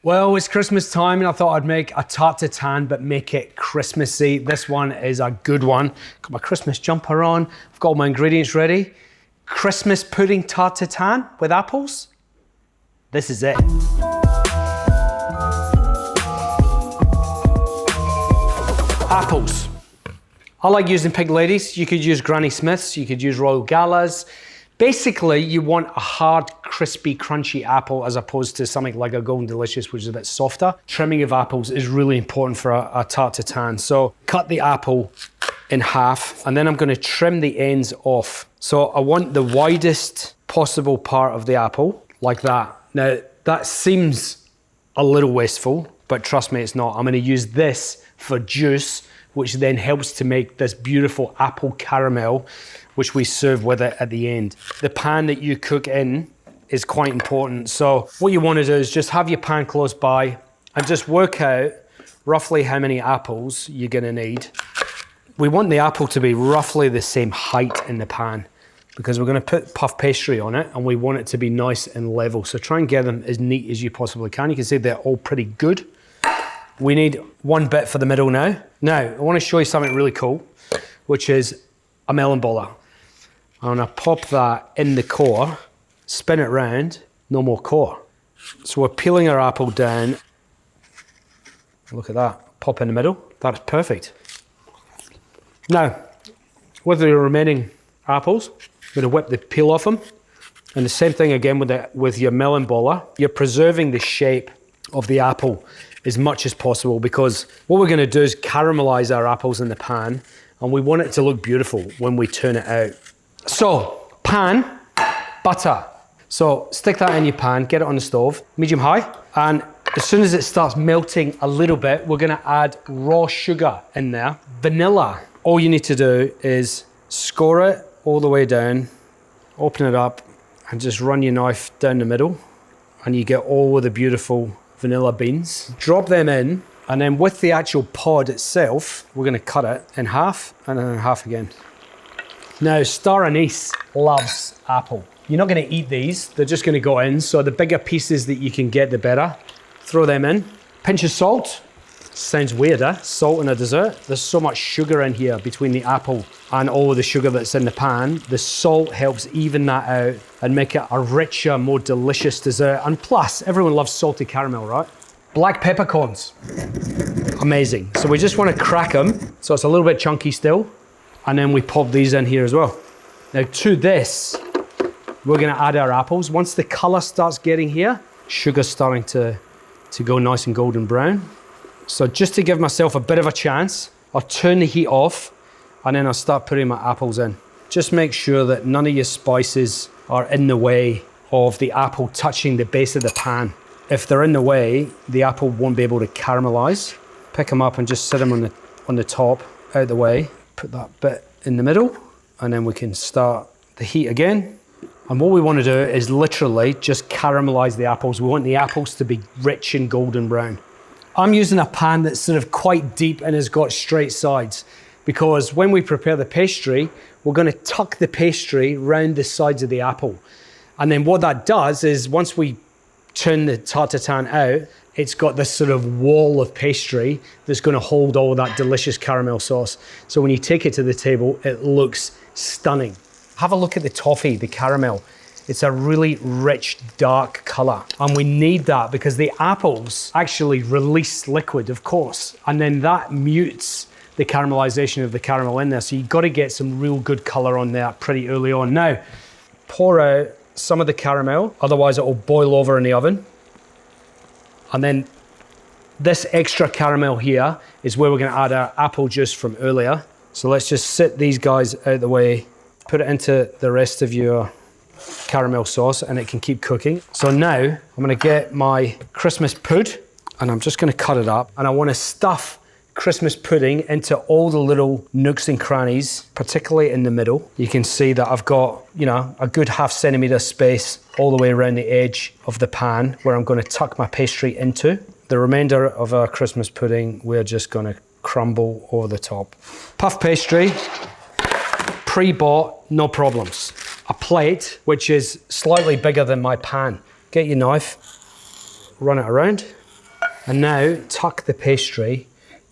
Well, it's Christmas time and I thought I'd make a tarte tatin, but make it Christmassy. This one is a good one. Got my Christmas jumper on. I've got all my ingredients ready. Christmas pudding tarte tatin with apples. This is it. Apples. I like using Pink Ladies. You could use Granny Smiths, you could use Royal Galas. Basically, you want a hard, crispy, crunchy apple as opposed to something like a Golden Delicious, which is a bit softer. Trimming of apples is really important for a tarte tatin. So cut the apple in half, and then I'm gonna trim the ends off. So I want the widest possible part of the apple, like that. Now, that seems a little wasteful, but trust me, it's not. I'm gonna use this for juice, which then helps to make this beautiful apple caramel, which we serve with it at the end. The pan that you cook in is quite important. So what you want to do is just have your pan close by and just work out roughly how many apples you're gonna need. We want the apple to be roughly the same height in the pan because we're gonna put puff pastry on it and we want it to be nice and level. So try and get them as neat as you possibly can. You can see they're all pretty good. We need one bit for the middle now. Now, I want to show you something really cool, which is a melon baller. I'm gonna pop that in the core, spin it round, no more core. So we're peeling our apple down. Look at that, pop in the middle, that's perfect. Now, with the remaining apples, I'm gonna whip the peel off them. And the same thing again with your melon baller. You're preserving the shape of the apple as much as possible because what we're gonna do is caramelize our apples in the pan and we want it to look beautiful when we turn it out. So, pan, butter. So stick that in your pan, get it on the stove, medium high, and as soon as it starts melting a little bit, we're gonna add raw sugar in there. Vanilla. All you need to do is score it all the way down, open it up, and just run your knife down the middle, and you get all of the beautiful vanilla beans. Drop them in, and then with the actual pod itself, we're gonna cut it in half, and then in half again. Now, star anise loves apple. You're not gonna eat these, they're just gonna go in, so the bigger pieces that you can get, the better. Throw them in. Pinch of salt. Sounds weird, eh? Salt in a dessert. There's so much sugar in here between the apple and all of the sugar that's in the pan. The salt helps even that out and make it a richer, more delicious dessert. And plus, everyone loves salted caramel, right? Black peppercorns. Amazing. So we just wanna crack them, so it's a little bit chunky still. And then we pop these in here as well. Now to this, we're gonna add our apples. Once the color starts getting here, sugar's starting to go nice and golden brown. So just to give myself a bit of a chance, I'll turn the heat off and then I'll start putting my apples in. Just make sure that none of your spices are in the way of the apple touching the base of the pan. If they're in the way, the apple won't be able to caramelize. Pick them up and just sit them on the top, out the way. Put that bit in the middle, and then we can start the heat again. And what we want to do is literally just caramelize the apples. We want the apples to be rich and golden brown. I'm using a pan that's sort of quite deep and has got straight sides because when we prepare the pastry, we're going to tuck the pastry round the sides of the apple. And then what that does is once we turn the tarte tatin out, it's got this sort of wall of pastry that's going to hold all that delicious caramel sauce. So when you take it to the table, it looks stunning. Have a look at the toffee, the caramel. It's a really rich, dark color. And we need that because the apples actually release liquid, of course. And then that mutes the caramelization of the caramel in there. So you've got to get some real good color on there pretty early on. Now, pour out some of the caramel, otherwise it will boil over in the oven. And then this extra caramel here is where we're gonna add our apple juice from earlier. So let's just sit these guys out the way, put it into the rest of your caramel sauce and it can keep cooking. So now I'm gonna get my Christmas pud and I'm just gonna cut it up and I wanna stuff Christmas pudding into all the little nooks and crannies, particularly in the middle. You can see that I've got, you know, a good ½ centimeter space all the way around the edge of the pan where I'm gonna tuck my pastry into. The remainder of our Christmas pudding, we're just gonna crumble over the top. Puff pastry, pre-bought, no problems. A plate, which is slightly bigger than my pan. Get your knife, run it around, And now tuck the pastry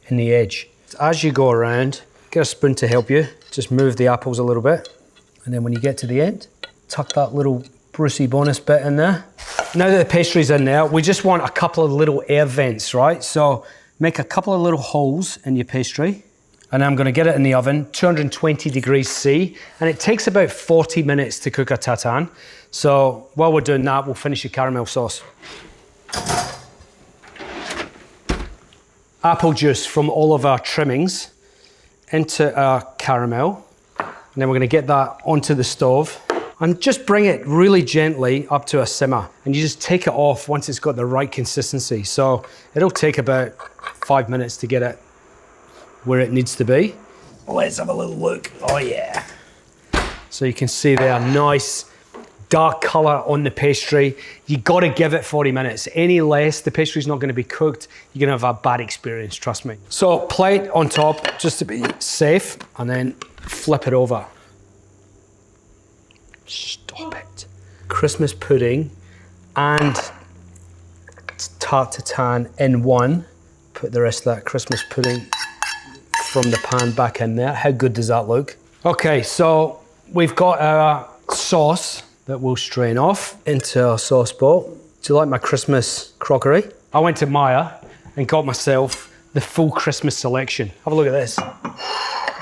in the edge. As you go around, get a spoon to help you. Just move the apples a little bit. And then when you get to the end, tuck that little Brucey bonus bit in there. Now that the pastry's in there, we just want a couple of little air vents, right? So make a couple of little holes in your pastry. And I'm gonna get it in the oven, 220 degrees C, and it takes about 40 minutes to cook a tatin. So while we're doing that, we'll finish your caramel sauce. Apple juice from all of our trimmings into our caramel. And then we're gonna get that onto the stove and just bring it really gently up to a simmer. And you just take it off once it's got the right consistency. So it'll take about 5 minutes to get it where it needs to be. Let's have a little look. Oh yeah. So you can see there, nice dark color on the pastry. You gotta give it 40 minutes. Any less, the pastry's not gonna be cooked. You're gonna have a bad experience, trust me. So plate on top, just to be safe, and then flip it over. Stop it. Christmas pudding and tarte tatin in one. Put the rest of that Christmas pudding from the pan back in there. How good does that look? Okay, so we've got our sauce that we'll strain off into our sauce bowl. Do you like my Christmas crockery? I went to Maya and got myself the full Christmas selection. Have a look at this.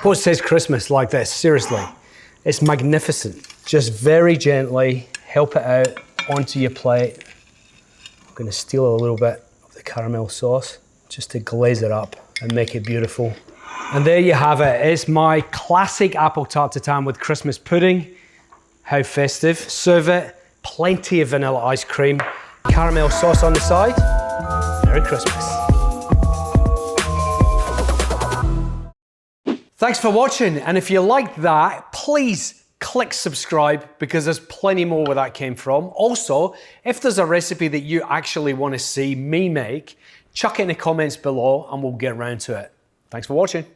What says Christmas like this? Seriously, it's magnificent. Just very gently help it out onto your plate. I'm gonna steal a little bit of the caramel sauce just to glaze it up and make it beautiful. And there you have it. It's my classic Apple Tarte Tatin with Christmas pudding. How festive. Serve it, plenty of vanilla ice cream, caramel sauce on the side. Merry Christmas. Thanks for watching, and if you liked that, please click subscribe because there's plenty more where that came from. Also, if there's a recipe that you actually want to see me make, chuck it in the comments below and we'll get around to it. Thanks for watching.